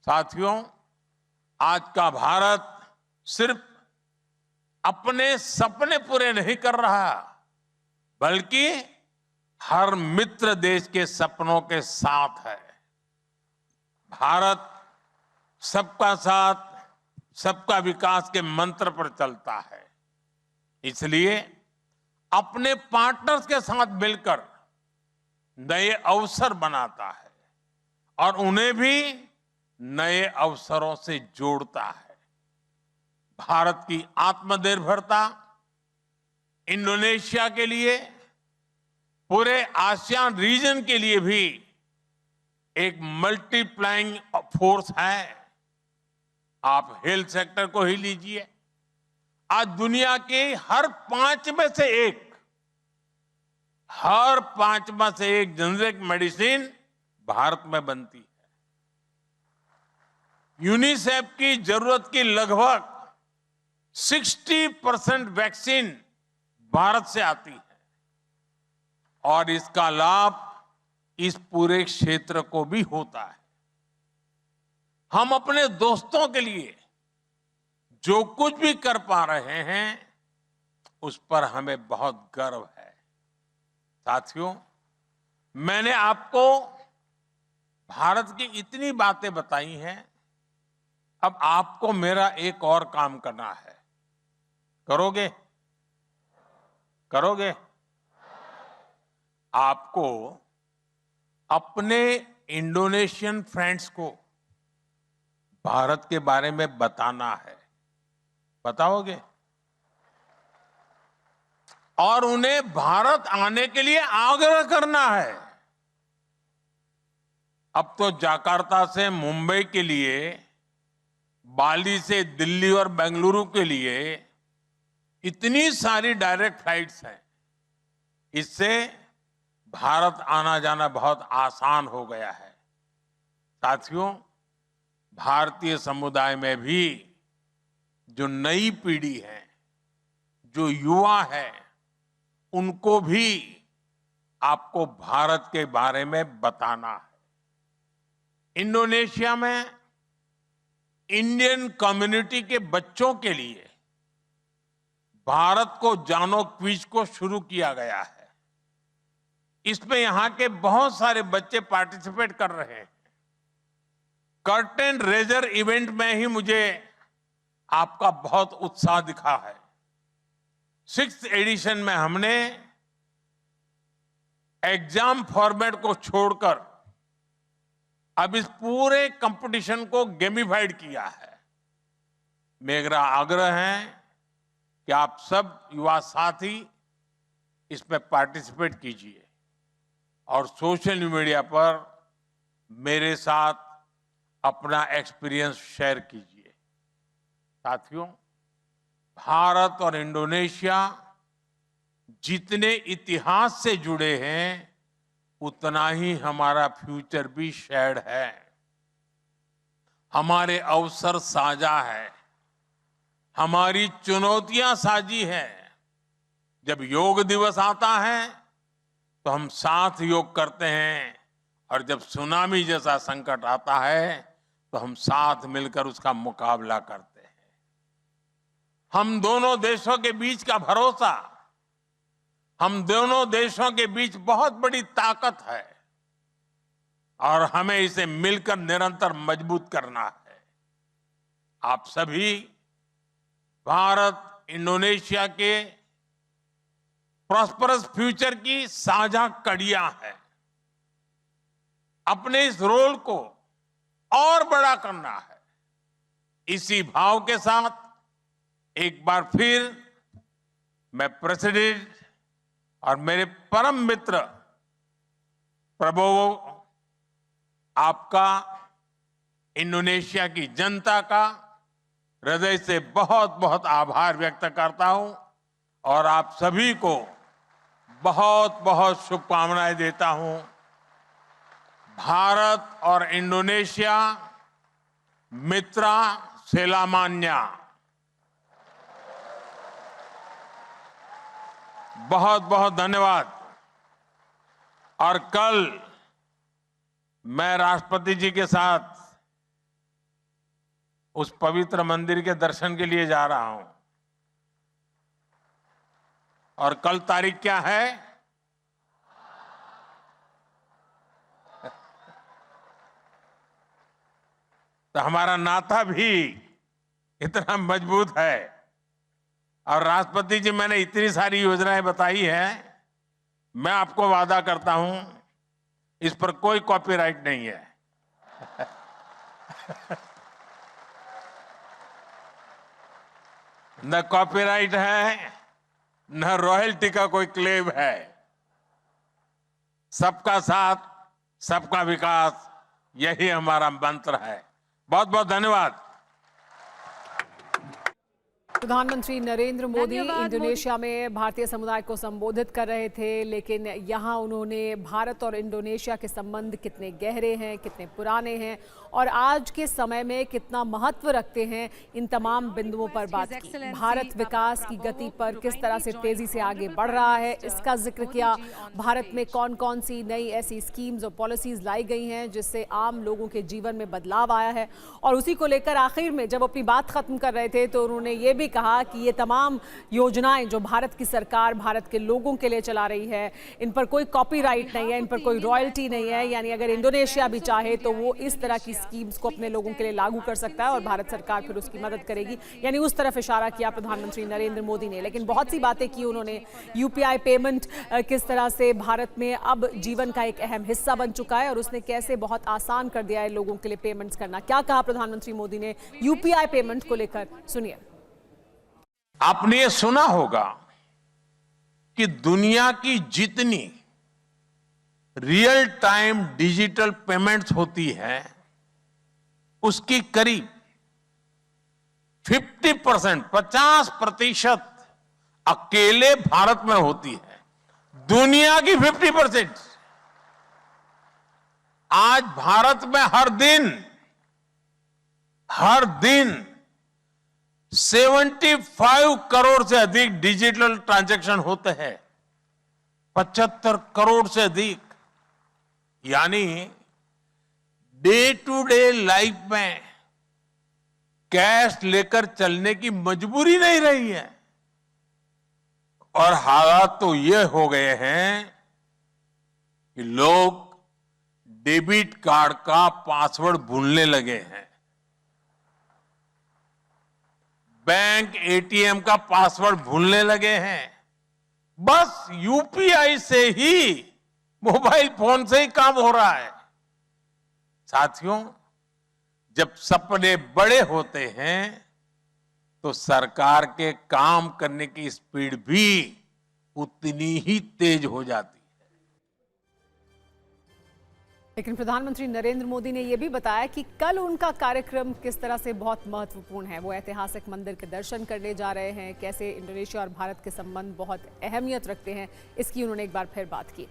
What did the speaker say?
साथियों, आज का भारत सिर्फ अपने सपने पूरे नहीं कर रहा, बल्कि हर मित्र देश के सपनों के साथ है। भारत सबका साथ, सबका विकास के मंत्र पर चलता है। इसलिए अपने पार्टनर्स के साथ मिलकर नए अवसर बनाता है और उन्हें भी नए अवसरों से जोड़ता है। भारत की आत्मनिर्भरता इंडोनेशिया के लिए, पूरे आसियान रीजन के लिए भी एक मल्टीप्लाइंग फोर्स है। आप हेल्थ सेक्टर को ही लीजिए, आज दुनिया के हर पांच में से एक जेनेरिक मेडिसिन भारत में बनती है। यूनिसेफ की जरूरत की लगभग 60% वैक्सीन भारत से आती है और इसका लाभ इस पूरे क्षेत्र को भी होता है। हम अपने दोस्तों के लिए जो कुछ भी कर पा रहे हैं, उस पर हमें बहुत गर्व है। साथियों, मैंने आपको भारत की इतनी बातें बताई हैं, अब आपको मेरा एक और काम करना है। करोगे? करोगे? आपको अपने इंडोनेशियन फ्रेंड्स को भारत के बारे में बताना है। बताओगे? और उन्हें भारत आने के लिए आग्रह करना है। अब तो जकार्ता से मुंबई के लिए, बाली से दिल्ली और बेंगलुरु के लिए इतनी सारी डायरेक्ट फ्लाइट्स हैं। इससे भारत आना जाना बहुत आसान हो गया है। साथियों, भारतीय समुदाय में भी जो नई पीढ़ी है, जो युवा है, उनको भी आपको भारत के बारे में बताना है। इंडोनेशिया में इंडियन कम्युनिटी के बच्चों के लिए भारत को जानो क्विज को शुरू किया गया है। इसमें यहां के बहुत सारे बच्चे पार्टिसिपेट कर रहे हैं। कर्टेन रेजर इवेंट में ही मुझे आपका बहुत उत्साह दिखा है। 6th एडिशन में हमने एग्जाम फॉर्मेट को छोड़कर अब इस पूरे कंपटीशन को गेमिफाइड किया है। मेरा आग्रह है कि आप सब युवा साथी इसमें पार्टिसिपेट कीजिए और सोशल मीडिया पर मेरे साथ अपना एक्सपीरियंस शेयर कीजिए। साथियों, भारत और इंडोनेशिया जितने इतिहास से जुड़े हैं, उतना ही हमारा फ्यूचर भी शेयर्ड है। हमारे अवसर साझा है, हमारी चुनौतियां साझी है। जब योग दिवस आता है तो हम साथ योग करते हैं, और जब सुनामी जैसा संकट आता है तो हम साथ मिलकर उसका मुकाबला करते हैं। हम दोनों देशों के बीच का भरोसा, हम दोनों देशों के बीच बहुत बड़ी ताकत है और हमें इसे मिलकर निरंतर मजबूत करना है। आप सभी भारत इंडोनेशिया के प्रॉस्परस फ्यूचर की साझा कड़ियां हैं। अपने इस रोल को और बड़ा करना है। इसी भाव के साथ एक बार फिर मैं प्रेसिडेंट और मेरे परम मित्र प्रबोवो, आपका, इंडोनेशिया की जनता का हृदय से बहुत बहुत आभार व्यक्त करता हूं और आप सभी को बहुत बहुत शुभकामनाएं देता हूं। भारत और इंडोनेशिया मित्रा सेलामान्या। बहुत बहुत धन्यवाद। और कल मैं राष्ट्रपति जी के साथ उस पवित्र मंदिर के दर्शन के लिए जा रहा हूं। और कल तारीख क्या है? तो हमारा नाता भी इतना मजबूत है। और राष्ट्रपति जी, मैंने इतनी सारी योजनाएं बताई हैं, मैं आपको वादा करता हूं इस पर कोई कॉपीराइट नहीं है। न कॉपीराइट है, न रॉयल्टी का कोई क्लेम है। सबका साथ, सबका विकास, यही हमारा मंत्र है। बहुत बहुत धन्यवाद। प्रधानमंत्री नरेंद्र मोदी इंडोनेशिया में भारतीय समुदाय को संबोधित कर रहे थे, लेकिन यहां उन्होंने भारत और इंडोनेशिया के संबंध कितने गहरे हैं, कितने पुराने हैं और आज के समय में कितना महत्व रखते हैं, इन तमाम बिंदुओं पर बात की। भारत विकास की गति पर किस तरह से तेजी से आगे बढ़ रहा है, इसका जिक्र किया। भारत में कौन कौन सी नई ऐसी स्कीम्स और पॉलिसीज लाई गई हैं जिससे आम लोगों के जीवन में बदलाव आया है। और उसी को लेकर आखिर में जब अपनी बात खत्म कर रहे थे तो उन्होंने ये भी कहा कि ये तमाम योजनाएं जो भारत की सरकार भारत के लोगों के लिए चला रही है, इन पर कोई कॉपीराइट नहीं है, इन पर कोई रॉयल्टी नहीं है। यानी अगर इंडोनेशिया भी चाहे तो वो इस तरह की स्कीम्स को अपने लोगों के लिए लागू कर सकता है और भारत सरकार फिर उसकी मदद करेगी। यानी उस तरफ इशारा किया प्रधानमंत्री नरेंद्र मोदी ने। लेकिन बहुत सी बातें की उन्होंने। यूपीआई पेमेंट किस तरह से भारत में अब जीवन का एक अहम हिस्सा बन चुका है और उसने कैसे बहुत आसान कर दिया है लोगों के लिए पेमेंट्स करना। क्या कहा प्रधानमंत्री मोदी ने यूपीआई पेमेंट को लेकर, सुनिए। आपने ये सुना होगा कि दुनिया की जितनी रियल टाइम डिजिटल पेमेंट्स होती है उसकी करीब 50% अकेले भारत में होती है। दुनिया की 50%। आज भारत में हर दिन 75 करोड़ से अधिक डिजिटल ट्रांजैक्शन होते हैं। 75 करोड़ से अधिक। यानी डे टू डे लाइफ में कैश लेकर चलने की मजबूरी नहीं रही है। और हालात तो ये हो गए हैं कि लोग डेबिट कार्ड का पासवर्ड भूलने लगे हैं। बैंक एटीएम का पासवर्ड भूलने लगे हैं। बस यूपीआई से ही, मोबाइल फोन से ही काम हो रहा है। साथियों, जब सपने बड़े होते हैं तो सरकार के काम करने की स्पीड भी उतनी ही तेज हो जाती है। लेकिन प्रधानमंत्री नरेंद्र मोदी ने यह भी बताया कि कल उनका कार्यक्रम किस तरह से बहुत महत्वपूर्ण है। वो ऐतिहासिक मंदिर के दर्शन करने जा रहे हैं, कैसे इंडोनेशिया और भारत के संबंध बहुत अहमियत रखते हैं, इसकी उन्होंने एक बार फिर बात की।